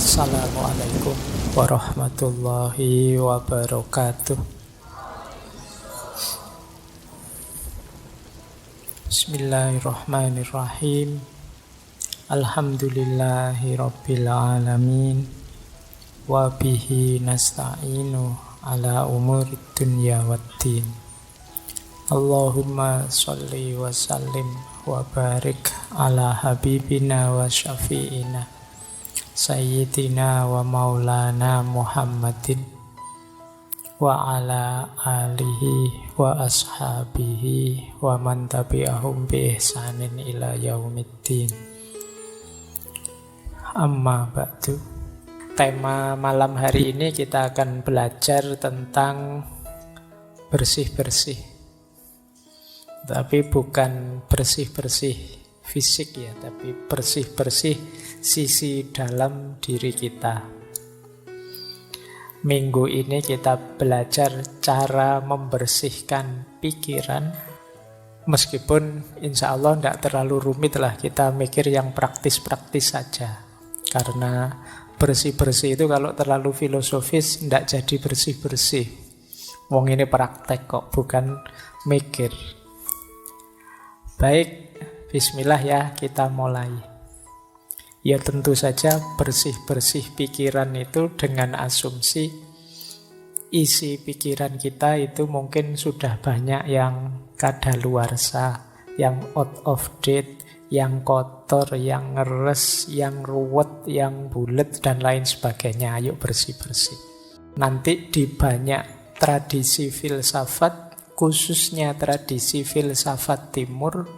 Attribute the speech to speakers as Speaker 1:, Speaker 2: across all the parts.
Speaker 1: Assalamualaikum warahmatullahi wabarakatuh. Bismillahirrahmanirrahim. Alhamdulillahi rabbil alamin. Wa bihi nasta'inu ala umurid dunya waddin. Allahumma sholli wa sallim wa barik ala habibina wa syafi'ina Sayyidina wa maulana Muhammadin wa ala alihi wa ashabihi wa man tabi'ahum bi ihsanin ila yaumiddin. Amma ba'du. Tema malam hari ini kita akan belajar tentang bersih-bersih. Tapi bukan bersih-bersih fisik ya, tapi bersih-bersih sisi dalam diri kita. Minggu ini kita belajar cara membersihkan pikiran. Meskipun insya Allah tidak terlalu rumit lah, kita mikir yang praktis-praktis saja. Karena bersih-bersih itu kalau terlalu filosofis tidak jadi bersih-bersih. Wong ini praktek kok, bukan mikir. Baik, bismillah ya, kita mulai. Ya tentu saja bersih-bersih pikiran itu dengan asumsi isi pikiran kita itu mungkin sudah banyak yang kadaluarsa, yang out of date, yang kotor, yang ngeres, yang ruwet, yang bulet, dan lain sebagainya. Ayo bersih-bersih. Nanti di banyak tradisi filsafat, khususnya tradisi filsafat timur,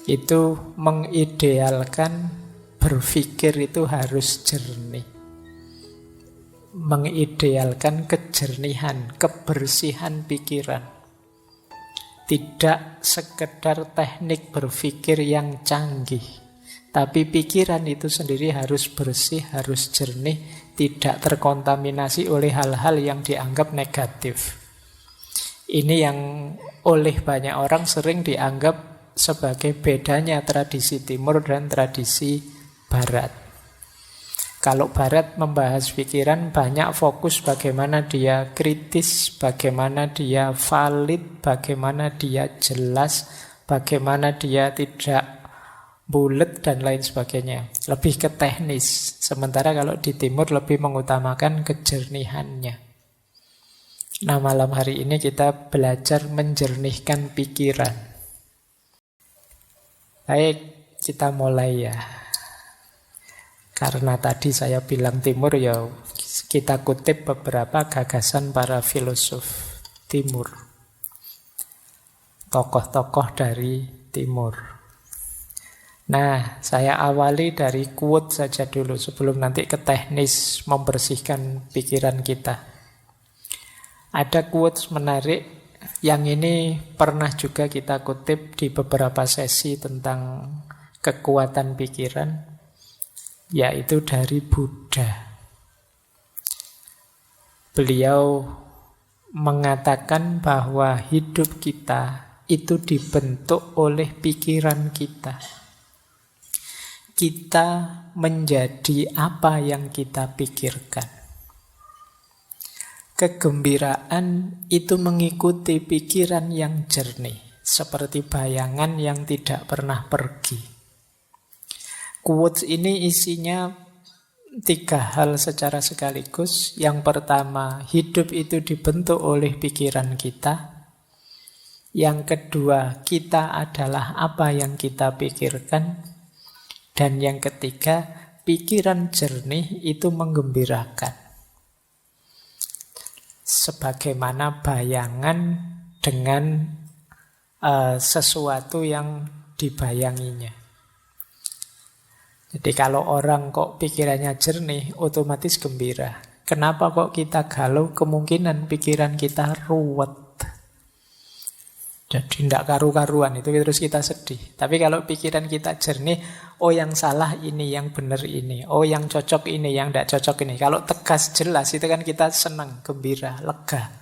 Speaker 1: itu mengidealkan berpikir itu harus jernih. Mengidealkan kejernihan, kebersihan pikiran. Tidak sekedar teknik berpikir yang canggih, tapi pikiran itu sendiri harus bersih, harus jernih, tidak terkontaminasi oleh hal-hal yang dianggap negatif. Ini yang oleh banyak orang sering dianggap sebagai bedanya tradisi timur dan tradisi barat. Kalau barat membahas pikiran banyak fokus bagaimana dia kritis, bagaimana dia valid, bagaimana dia jelas, bagaimana dia tidak bulet dan lain sebagainya. Lebih ke teknis. Sementara kalau di timur lebih mengutamakan kejernihannya. Nah, malam hari ini kita belajar menjernihkan pikiran. Baik, kita mulai ya. Karena tadi saya bilang timur ya, kita kutip beberapa gagasan para filosof timur. Tokoh-tokoh dari timur. Nah, saya awali dari quote saja dulu sebelum nanti ke teknis membersihkan pikiran kita. Ada quotes menarik, yang ini pernah juga kita kutip di beberapa sesi tentang kekuatan pikiran, yaitu dari Buddha. Beliau mengatakan bahwa hidup kita itu dibentuk oleh pikiran kita. Kita menjadi apa yang kita pikirkan. Kegembiraan itu mengikuti pikiran yang jernih, seperti bayangan yang tidak pernah pergi. Quotes ini isinya 3 hal secara sekaligus. Yang pertama, hidup itu dibentuk oleh pikiran kita. Yang kedua, kita adalah apa yang kita pikirkan. Dan yang ketiga, pikiran jernih itu menggembirakan. Sebagaimana bayangan dengan sesuatu yang dibayanginya. Jadi kalau orang kok pikirannya jernih, otomatis gembira. Kenapa kok kita galau? Kemungkinan pikiran kita ruwet. Jadi tidak karu-karuan, itu terus kita sedih. Tapi kalau pikiran kita jernih, oh yang salah ini, yang benar ini. Oh yang cocok ini, yang tidak cocok ini. Kalau tegas jelas, itu kan kita senang, gembira, lega.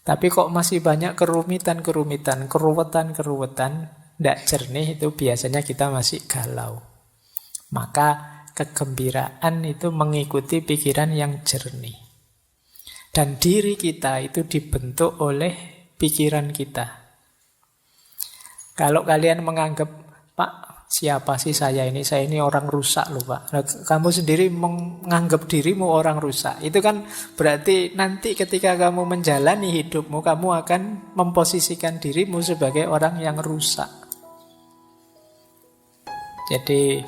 Speaker 1: Tapi kok masih banyak kerumitan-kerumitan, keruwetan-keruwetan, tidak jernih, itu biasanya kita masih galau. Maka kegembiraan itu mengikuti pikiran yang jernih. Dan diri kita itu dibentuk oleh pikiran kita. Kalau kalian menganggap, Pak, siapa sih saya ini? Saya ini orang rusak loh, Pak. Nah, kamu sendiri menganggap dirimu orang rusak. Itu kan berarti nanti ketika kamu menjalani hidupmu, kamu akan memposisikan dirimu sebagai orang yang rusak. Jadi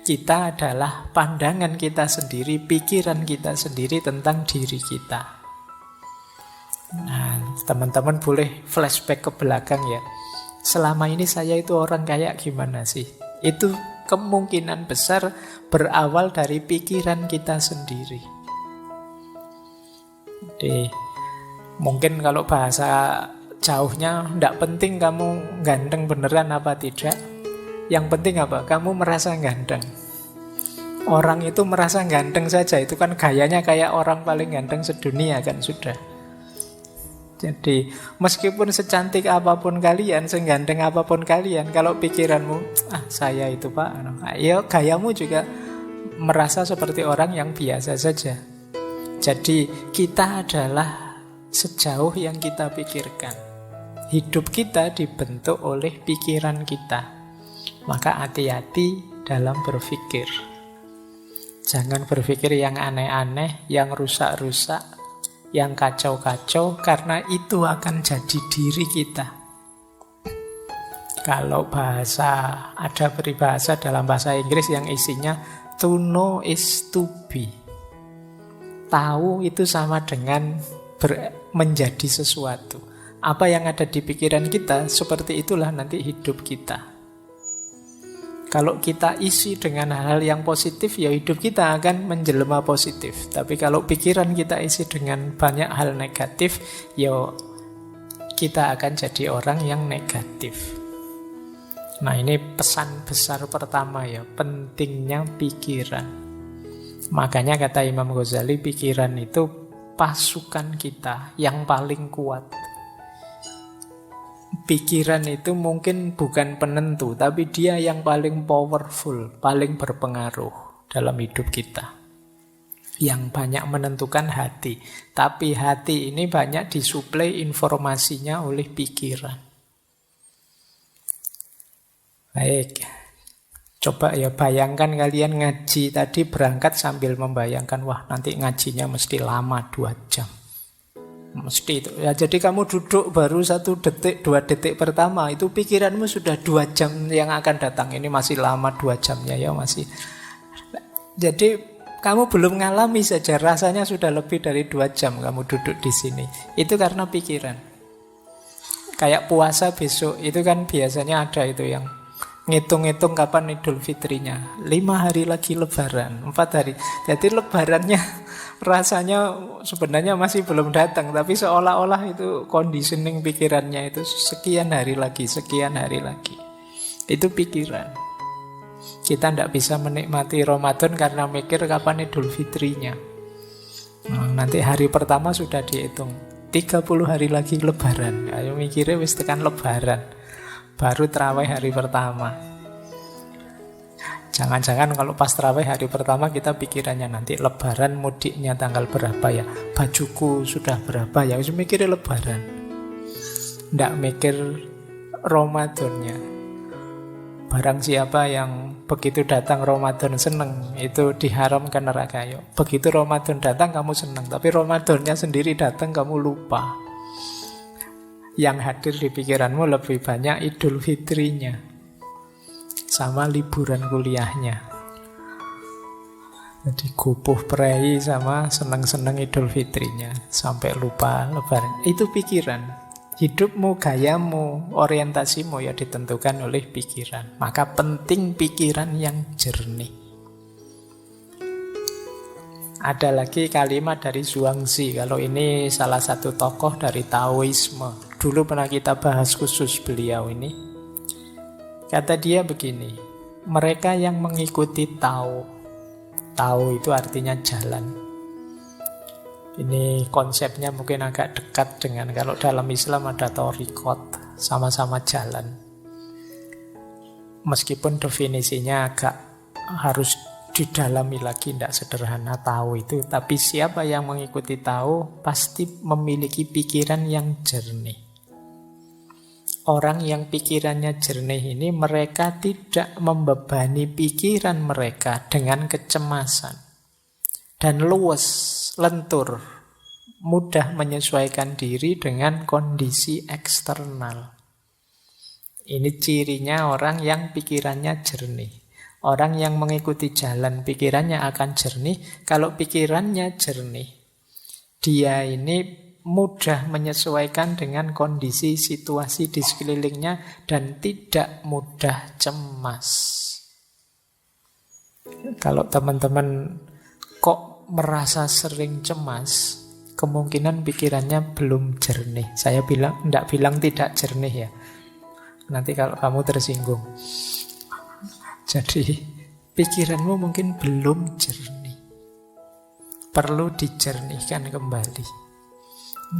Speaker 1: kita adalah pandangan kita sendiri, pikiran kita sendiri tentang diri kita. Nah, teman-teman boleh flashback ke belakang ya. Selama ini saya itu orang kayak gimana sih? Itu kemungkinan besar berawal dari pikiran kita sendiri. Jadi mungkin kalau bahasa jauhnya tidak penting kamu ganteng beneran apa tidak. Yang penting apa? Kamu merasa ganteng. Orang itu merasa ganteng saja, itu kan gayanya kayak orang paling ganteng sedunia kan sudah. Jadi meskipun secantik apapun kalian, seganteng apapun kalian, kalau pikiranmu, saya itu Pak, ya gayamu juga merasa seperti orang yang biasa saja. Jadi kita adalah sejauh yang kita pikirkan. Hidup kita dibentuk oleh pikiran kita. Maka hati-hati dalam berpikir. Jangan berpikir yang aneh-aneh, yang rusak-rusak, yang kacau-kacau, karena itu akan jadi diri kita. Kalau ada peribahasa dalam bahasa Inggris yang isinya to know is to be. Tahu itu sama dengan menjadi sesuatu. Apa yang ada di pikiran kita, seperti itulah nanti hidup kita. Kalau kita isi dengan hal-hal yang positif, ya hidup kita akan menjelma positif. Tapi kalau pikiran kita isi dengan banyak hal negatif, ya kita akan jadi orang yang negatif. Nah, ini pesan besar pertama ya, pentingnya pikiran. Makanya kata Imam Ghazali, pikiran itu pasukan kita yang paling kuat. Pikiran itu mungkin bukan penentu, tapi dia yang paling powerful, paling berpengaruh dalam hidup kita. Yang banyak menentukan hati. Tapi hati ini banyak disuplai informasinya oleh pikiran. Baik, coba ya bayangkan kalian ngaji tadi berangkat sambil membayangkan, wah nanti ngajinya mesti lama 2 jam. Mesti itu. Ya, jadi kamu duduk baru 1 detik, 2 detik pertama, itu pikiranmu sudah 2 jam yang akan datang. Ini masih lama 2 jamnya ya masih. Jadi kamu belum ngalami saja, rasanya sudah lebih dari 2 jam kamu duduk di sini. Itu karena pikiran. Kayak puasa besok, itu kan biasanya ada itu yang ngitung-ngitung kapan Idul Fitrinya. 5 hari lagi Lebaran, 4 hari. Jadi Lebarannya rasanya sebenarnya masih belum datang, tapi seolah-olah itu conditioning pikirannya itu sekian hari lagi, sekian hari lagi. Itu pikiran. Kita tidak bisa menikmati Ramadan karena mikir kapan Idul Fitrinya. Nanti hari pertama sudah dihitung, 30 hari lagi Lebaran. Ayo mikirnya wis tekan Lebaran, baru terawih hari pertama. Jangan-jangan kalau pas terawih hari pertama kita pikirannya nanti Lebaran mudiknya tanggal berapa ya, bajuku sudah berapa ya, harus mikirnya Lebaran, nggak mikir Ramadannya. Barang siapa yang begitu datang Ramadan seneng, itu diharamkan neraka. Yuk, begitu Ramadan datang kamu seneng, tapi Ramadannya sendiri datang kamu lupa. Yang hadir di pikiranmu lebih banyak Idul Fitrinya sama liburan kuliahnya. Jadi gupuh prei sama seneng-seneng Idul Fitrinya sampai lupa Lebaran. Itu pikiran. Hidupmu, gayamu, orientasimu ya ditentukan oleh pikiran. Maka penting pikiran yang jernih. Ada lagi kalimat dari Zhuangzi. Kalau ini salah satu tokoh dari Taoisme. Dulu pernah kita bahas khusus beliau ini. Kata dia begini, mereka yang mengikuti Tao. Tao itu artinya jalan. Ini konsepnya mungkin agak dekat dengan kalau dalam Islam ada thariqat, sama-sama jalan. Meskipun definisinya agak harus didalami lagi, tidak sederhana tahu itu. Tapi siapa yang mengikuti tahu pasti memiliki pikiran yang jernih. Orang yang pikirannya jernih ini, mereka tidak membebani pikiran mereka dengan kecemasan. Dan luwes, lentur, mudah menyesuaikan diri dengan kondisi eksternal. Ini cirinya orang yang pikirannya jernih. Orang yang mengikuti jalan pikirannya akan jernih. Kalau pikirannya jernih, dia ini mudah menyesuaikan dengan kondisi situasi di sekelilingnya dan tidak mudah cemas. Kalau teman-teman kok merasa sering cemas, kemungkinan pikirannya belum jernih. Saya tidak bilang tidak jernih ya. Nanti kalau kamu tersinggung. Jadi pikiranmu mungkin belum jernih. Perlu dijernihkan kembali.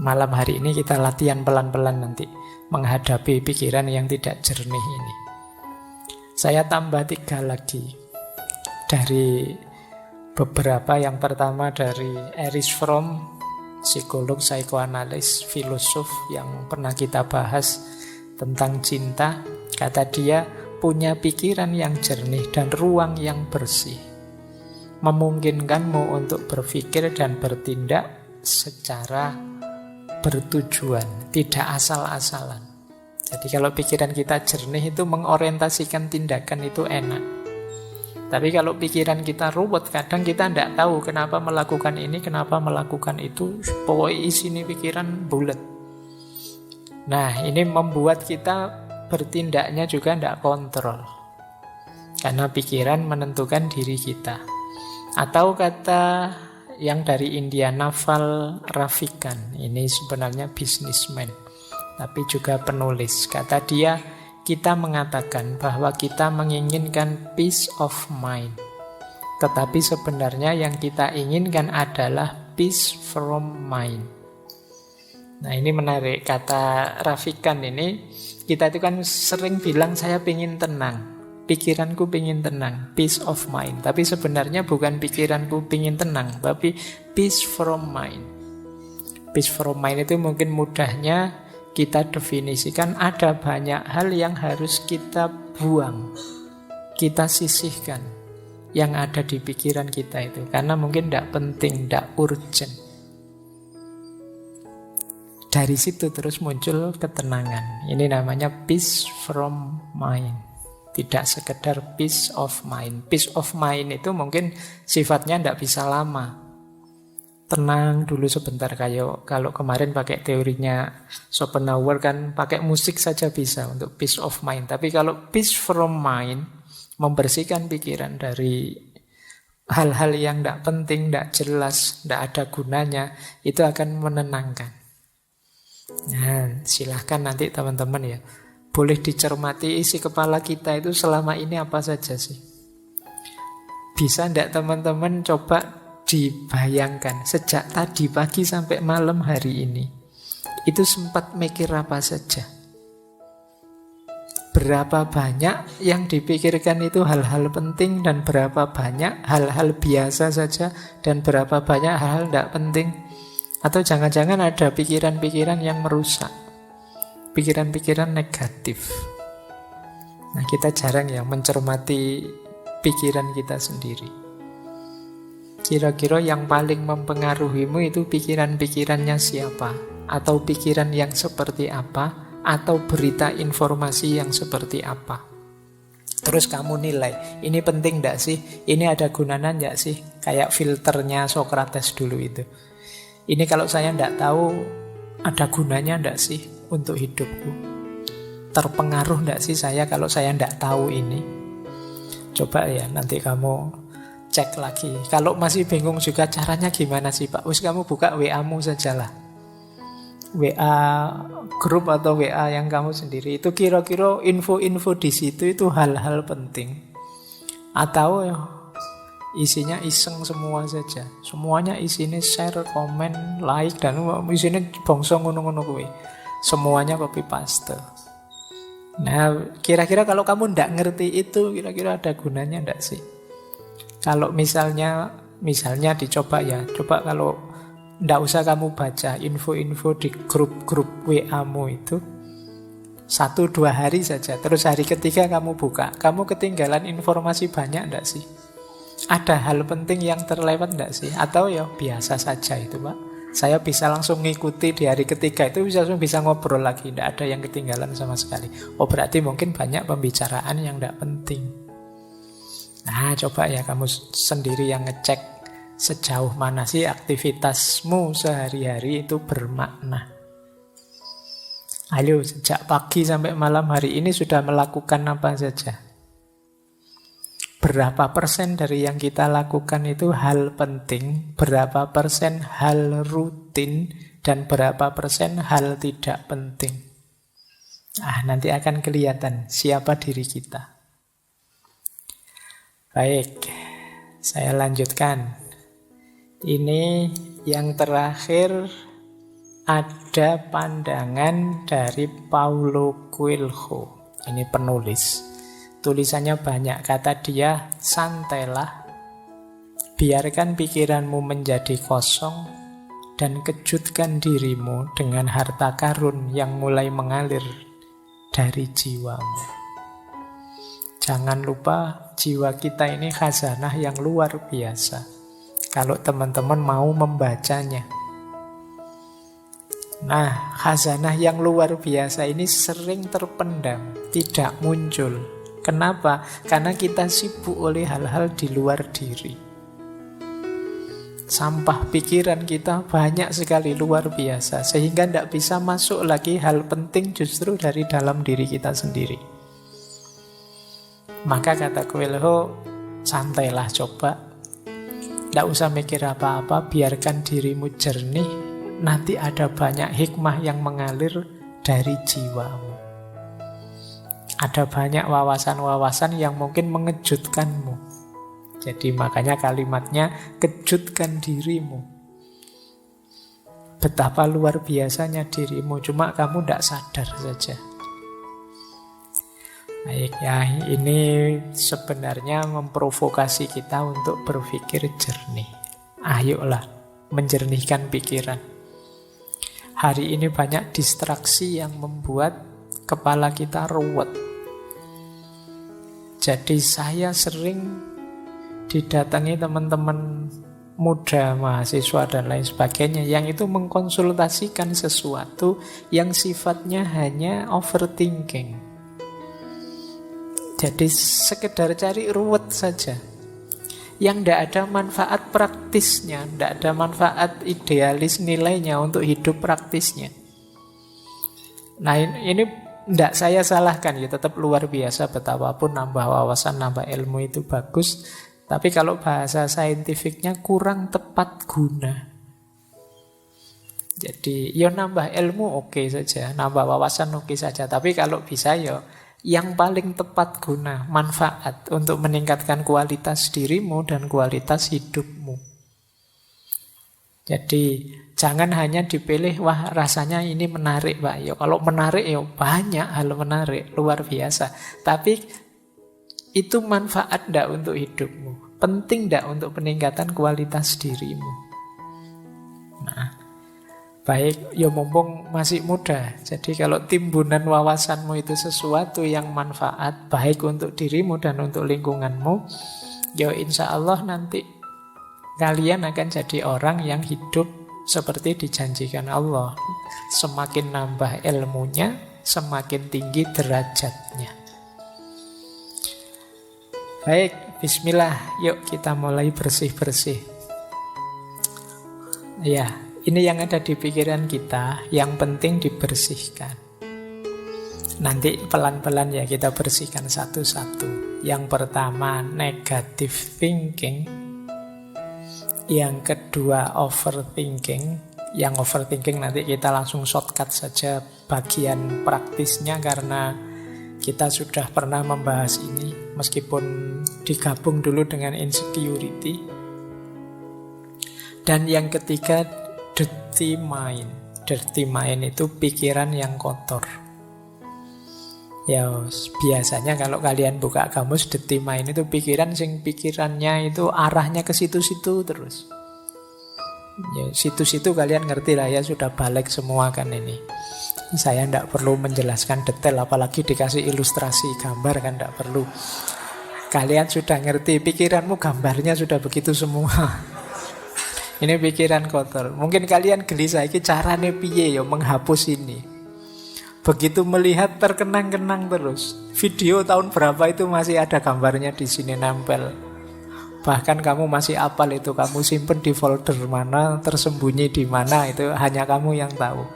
Speaker 1: Malam hari ini kita latihan pelan-pelan nanti menghadapi pikiran yang tidak jernih ini. Saya tambah 3 lagi dari beberapa. Yang pertama dari Erich Fromm, psikolog, psikoanalis, filosof yang pernah kita bahas tentang cinta. Kata dia, punya pikiran yang jernih dan ruang yang bersih memungkinkanmu untuk berpikir dan bertindak secara bertujuan, tidak asal-asalan. Jadi kalau pikiran kita jernih itu mengorientasikan tindakan itu enak. Tapi kalau pikiran kita ruwet, kadang kita tidak tahu kenapa melakukan ini, kenapa melakukan itu. Pokoknya isinya pikiran bulat. Nah, ini membuat kita bertindaknya juga tidak kontrol. Karena pikiran menentukan diri kita. Atau kata yang dari India, Naval Ravikant, ini sebenarnya bisnismen tapi juga penulis. Kata dia, kita mengatakan bahwa kita menginginkan peace of mind, tetapi sebenarnya yang kita inginkan adalah peace from mind. Nah, ini menarik. Kata Ravikant ini, kita itu kan sering bilang saya ingin tenang, pikiranku ingin tenang, peace of mind. Tapi sebenarnya bukan pikiranku ingin tenang, tapi peace from mind. Peace from mind itu mungkin mudahnya kita definisikan ada banyak hal yang harus kita buang, kita sisihkan yang ada di pikiran kita itu. Karena mungkin tidak penting, tidak urgent. Dari situ terus muncul ketenangan. Ini namanya peace from mind. Tidak sekedar peace of mind. Peace of mind itu mungkin sifatnya tidak bisa lama. Tenang dulu sebentar, kayak kalau kemarin pakai teorinya Schopenhauer kan pakai musik saja bisa untuk peace of mind. Tapi kalau peace from mind, membersihkan pikiran dari hal-hal yang tidak penting, tidak jelas, tidak ada gunanya, itu akan menenangkan. Nah, silahkan nanti teman-teman ya, boleh dicermati isi kepala kita itu selama ini apa saja sih. Bisa tidak teman-teman coba dibayangkan sejak tadi pagi sampai malam hari ini, itu sempat mikir apa saja. Berapa banyak yang dipikirkan itu hal-hal penting, dan berapa banyak hal-hal biasa saja, dan berapa banyak hal-hal tidak penting. Atau jangan-jangan ada pikiran-pikiran yang merusak, pikiran-pikiran negatif. Nah, kita jarang ya mencermati pikiran kita sendiri. Kira-kira yang paling mempengaruhimu itu pikiran-pikirannya siapa? Atau pikiran yang seperti apa? Atau berita informasi yang seperti apa? Terus kamu nilai, ini penting enggak sih? Ini ada gunanya enggak sih? Kayak filternya Socrates dulu itu. Ini kalau saya enggak tahu, ada gunanya enggak sih untuk hidupku? Terpengaruh enggak sih saya kalau saya enggak tahu ini? Coba ya nanti kamu cek lagi. Kalau masih bingung juga caranya gimana sih Pak? Wis kamu buka WA-mu sajalah. WA grup atau WA yang kamu sendiri. Itu kira-kira info-info di situ itu hal-hal penting. Atau isinya iseng semua saja. Semuanya isinya share, komen, like, dan isinya bongso ngono-ngono kuwi. Semuanya copy paste. Nah, kira-kira kalau kamu ndak ngerti itu, kira-kira ada gunanya ndak sih? Kalau misalnya dicoba ya, coba kalau ndak usah kamu baca info-info di grup-grup WA-mu itu 1-2 hari saja, terus hari ketiga kamu buka, kamu ketinggalan informasi banyak ndak sih? Ada hal penting yang terlewat ndak sih? Atau ya biasa saja itu Pak, saya bisa langsung ngikuti di hari ketiga itu, langsung bisa ngobrol lagi, ndak ada yang ketinggalan sama sekali. Oh berarti mungkin banyak pembicaraan yang ndak penting. Nah, coba ya kamu sendiri yang ngecek sejauh mana sih aktivitasmu sehari-hari itu bermakna. Ayo, sejak pagi sampai malam hari ini sudah melakukan apa saja? Berapa persen dari yang kita lakukan itu hal penting, berapa persen hal rutin, dan berapa persen hal tidak penting. Nanti akan kelihatan siapa diri kita. Baik, saya lanjutkan. Ini yang terakhir, ada pandangan dari Paulo Coelho. Ini penulis. Tulisannya banyak, kata dia, santailah, biarkan pikiranmu menjadi kosong, dan kejutkan dirimu dengan harta karun yang mulai mengalir dari jiwamu. Jangan lupa, jiwa kita ini khazanah yang luar biasa. Kalau teman-teman mau membacanya. Nah, khazanah yang luar biasa ini sering terpendam, tidak muncul. Kenapa? Karena kita sibuk oleh hal-hal di luar diri. Sampah pikiran kita banyak sekali, luar biasa. Sehingga tidak bisa masuk lagi hal penting justru dari dalam diri kita sendiri. Maka kata Coelho, santailah, coba. Tidak usah mikir apa-apa, biarkan dirimu jernih. Nanti ada banyak hikmah yang mengalir dari jiwamu. Ada banyak wawasan-wawasan yang mungkin mengejutkanmu. Jadi makanya kalimatnya, kejutkan dirimu. Betapa luar biasanya dirimu, cuma kamu tidak sadar saja. Baik ya, ini sebenarnya memprovokasi kita untuk berpikir jernih. Ayolah, menjernihkan pikiran. Hari ini banyak distraksi yang membuat kepala kita ruwet. Jadi saya sering didatangi teman-teman muda, mahasiswa dan lain sebagainya yang itu mengkonsultasikan sesuatu yang sifatnya hanya overthinking. Jadi sekedar cari ruwet saja, yang tidak ada manfaat praktisnya, tidak ada manfaat idealis nilainya untuk hidup praktisnya. Nah ini tidak saya salahkan ya, tetap luar biasa, betapapun nambah wawasan, nambah ilmu itu bagus. Tapi kalau bahasa saintifiknya kurang tepat guna. Jadi ya nambah ilmu oke saja, nambah wawasan oke saja. Tapi kalau bisa ya yang paling tepat guna, manfaat untuk meningkatkan kualitas dirimu dan kualitas hidupmu. Jadi jangan hanya dipilih, wah rasanya ini menarik Pak. Ya kalau menarik ya banyak hal menarik, luar biasa. Tapi itu manfaat enggak untuk hidupmu? Penting enggak untuk peningkatan kualitas dirimu? Nah, baik, ya mumpung masih muda. Jadi kalau timbunan wawasanmu itu sesuatu yang manfaat, baik untuk dirimu dan untuk lingkunganmu, ya insya Allah nanti kalian akan jadi orang yang hidup seperti dijanjikan Allah. Semakin nambah ilmunya, semakin tinggi derajatnya. Baik, bismillah, yuk kita mulai bersih-bersih. Ya, ini yang ada di pikiran kita, yang penting dibersihkan. Nanti pelan-pelan ya kita bersihkan satu-satu. Yang pertama negative thinking, yang kedua overthinking. Yang overthinking nanti kita langsung shortcut saja bagian praktisnya karena kita sudah pernah membahas ini meskipun digabung dulu dengan insecurity. Dan yang ketiga dirty mind. Dirty mind itu pikiran yang kotor. Ya, biasanya kalau kalian buka kamus Detik Main itu pikirannya itu arahnya ke situ-situ terus. Ya, situ-situ kalian ngerti lah ya, sudah balik semua kan ini. Saya tidak perlu menjelaskan detail, apalagi dikasih ilustrasi gambar kan tidak perlu. Kalian sudah ngerti, pikiranmu gambarnya sudah begitu semua. Ini pikiran kotor. Mungkin kalian gelisah, ini caranya piye ya menghapus ini. Begitu melihat terkenang-kenang terus. Video tahun berapa itu masih ada gambarnya di sini nempel. Bahkan kamu masih apal itu, kamu simpen di folder mana, tersembunyi di mana, itu hanya kamu yang tahu.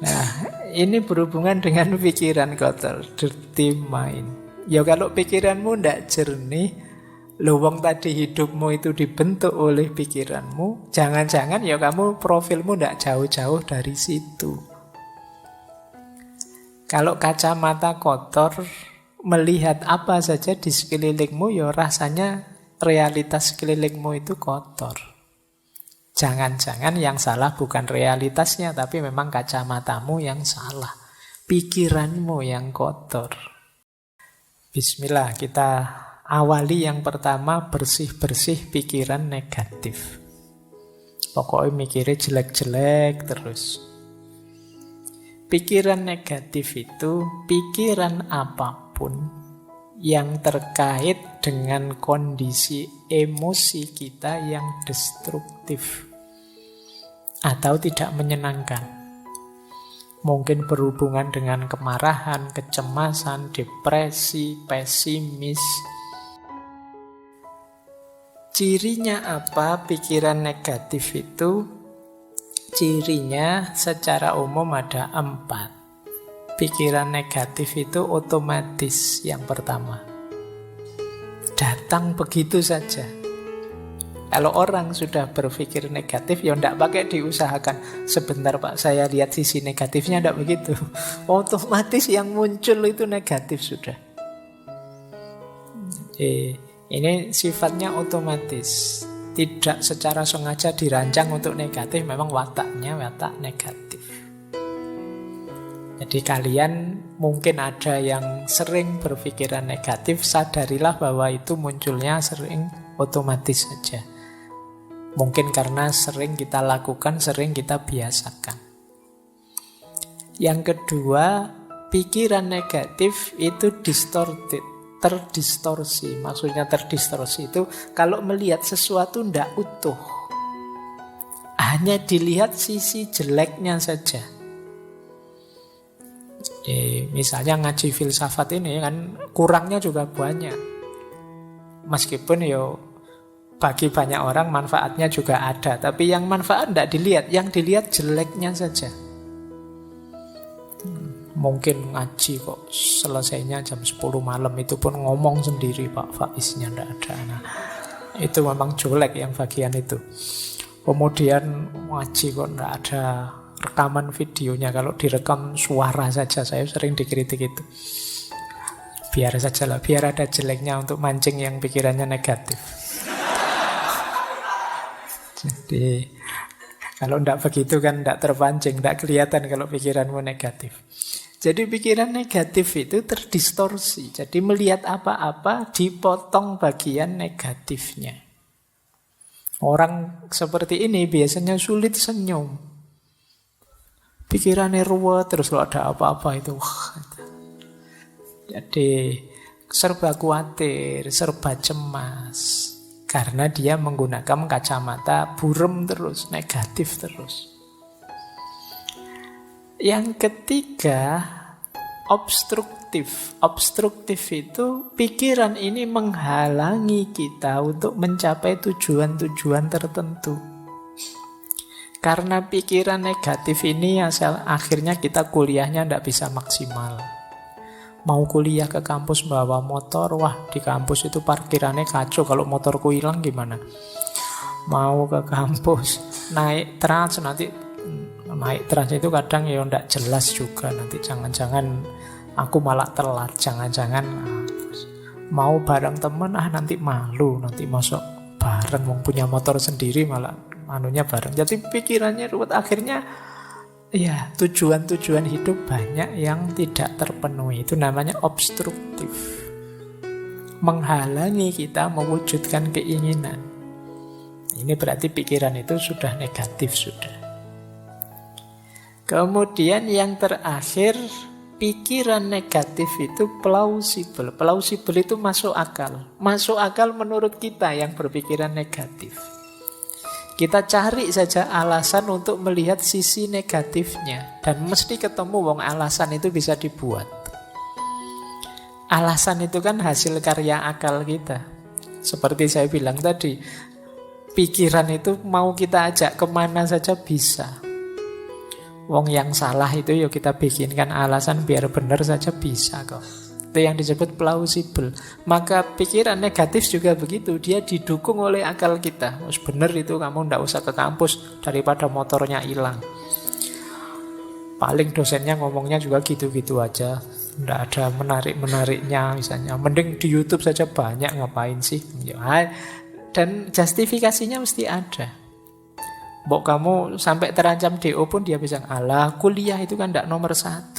Speaker 1: Nah, ini berhubungan dengan pikiran kotor, dirty mind. Ya kalau pikiranmu tidak jernih, wong tadi hidupmu itu dibentuk oleh pikiranmu, jangan-jangan ya kamu profilmu tidak jauh-jauh dari situ. Kalau kacamata kotor, melihat apa saja di sekelilingmu, ya rasanya realitas sekelilingmu itu kotor. Jangan-jangan yang salah bukan realitasnya, tapi memang kacamatamu yang salah. Pikiranmu yang kotor. Bismillah, kita awali yang pertama, bersih-bersih pikiran negatif. Pokoknya mikirnya jelek-jelek terus. Pikiran negatif itu pikiran apapun yang terkait dengan kondisi emosi kita yang destruktif atau tidak menyenangkan. Mungkin berhubungan dengan kemarahan, kecemasan, depresi, pesimis. Cirinya apa pikiran negatif itu? Cirinya secara umum ada 4. Pikiran negatif itu otomatis yang pertama. Datang begitu saja. Kalau orang sudah berpikir negatif, ya tidak pakai diusahakan. Sebentar Pak, saya lihat sisi negatifnya, tidak begitu. Otomatis yang muncul itu negatif sudah. Ini sifatnya otomatis. Tidak secara sengaja dirancang untuk negatif, memang wataknya watak negatif. Jadi kalian mungkin ada yang sering berpikiran negatif, sadarilah bahwa itu munculnya sering otomatis saja. Mungkin karena sering kita lakukan, sering kita biasakan. Yang kedua, pikiran negatif itu distorted. Terdistorsi. Maksudnya terdistorsi itu kalau melihat sesuatu tidak utuh, hanya dilihat sisi jeleknya saja. Jadi, misalnya ngaji filsafat ini kan kurangnya juga banyak. Meskipun bagi banyak orang manfaatnya juga ada, tapi yang manfaat tidak dilihat, yang dilihat jeleknya saja. Mungkin ngaji kok selesainya jam 10 malam, itu pun ngomong sendiri Pak Faiznya tidak ada. Nah, itu memang jelek yang bagian itu. Kemudian ngaji kok tidak ada rekaman videonya, kalau direkam suara saja, saya sering dikritik itu. Biar saja lah, biar ada jeleknya untuk mancing yang pikirannya negatif. Jadi kalau tidak begitu kan tidak terpancing, tidak kelihatan kalau pikiranmu negatif. Jadi pikiran negatif itu terdistorsi. Jadi melihat apa-apa dipotong bagian negatifnya. Orang seperti ini biasanya sulit senyum. Pikirannya ruwet terus kalau ada apa-apa itu. Jadi serba khawatir, serba cemas. Karena dia menggunakan kacamata burem terus, negatif terus. Yang ketiga, obstruktif. Obstruktif itu pikiran ini menghalangi kita untuk mencapai tujuan-tujuan tertentu. Karena pikiran negatif ini akhirnya kita kuliahnya tidak bisa maksimal. Mau kuliah ke kampus bawa motor, wah di kampus itu parkirannya kacau, kalau motorku hilang gimana? Mau ke kampus naik trans, nanti naik trans itu kadang ya tidak jelas juga, nanti jangan-jangan aku malah telat, jangan-jangan mau bareng temen, nanti malu, nanti masuk bareng, mau punya motor sendiri malah anunya bareng. Jadi pikirannya ruwet, akhirnya ya tujuan-tujuan hidup banyak yang tidak terpenuhi. Itu namanya obstruktif. Menghalangi kita mewujudkan keinginan. Ini berarti pikiran itu sudah negatif sudah. Kemudian yang terakhir, pikiran negatif itu plausible. Plausible itu masuk akal. Masuk akal menurut kita yang berpikiran negatif. Kita cari saja alasan untuk melihat sisi negatifnya. Dan mesti ketemu wong alasan itu bisa dibuat. Alasan itu kan hasil karya akal kita. Seperti saya bilang tadi, pikiran itu mau kita ajak kemana saja bisa. Wong yang salah itu ya kita bikinkan alasan biar benar saja bisa kok. Itu yang disebut plausible. Maka pikiran negatif juga begitu. Dia didukung oleh akal kita. Mas benar itu, kamu ndak usah ke kampus daripada motornya hilang. Paling dosennya ngomongnya juga gitu-gitu aja. Ndak ada menarik-menariknya misalnya. Mending di YouTube saja banyak, ngapain sih? Dan justifikasinya mesti ada. Mbok kamu sampai terancam DO pun dia bisa, alah kuliah itu kan tidak nomor 1.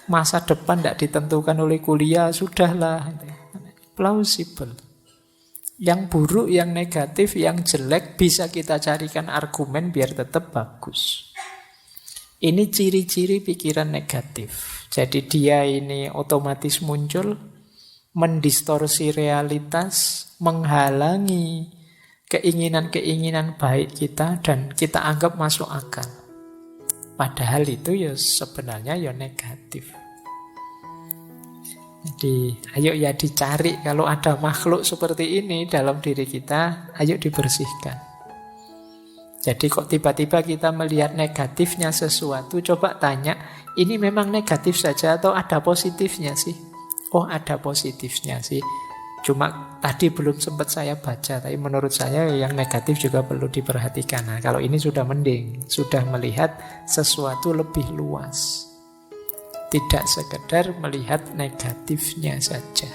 Speaker 1: Masa depan tidak ditentukan oleh kuliah, sudahlah. Plausible. Yang buruk, yang negatif, yang jelek bisa kita carikan argumen biar tetap bagus. Ini ciri-ciri pikiran negatif. Jadi dia ini otomatis muncul, mendistorsi realitas, menghalangi keinginan-keinginan baik kita dan kita anggap masuk akal. Padahal itu ya sebenarnya ya negatif. Jadi ayo ya dicari kalau ada makhluk seperti ini dalam diri kita, ayo dibersihkan. Jadi kok tiba-tiba kita melihat negatifnya sesuatu, coba tanya, ini memang negatif saja atau ada positifnya sih? Oh ada positifnya sih. Cuma tadi belum sempat saya baca, tapi menurut saya yang negatif juga perlu diperhatikan. Nah, kalau ini sudah mending, sudah melihat sesuatu lebih luas. Tidak sekedar melihat negatifnya saja.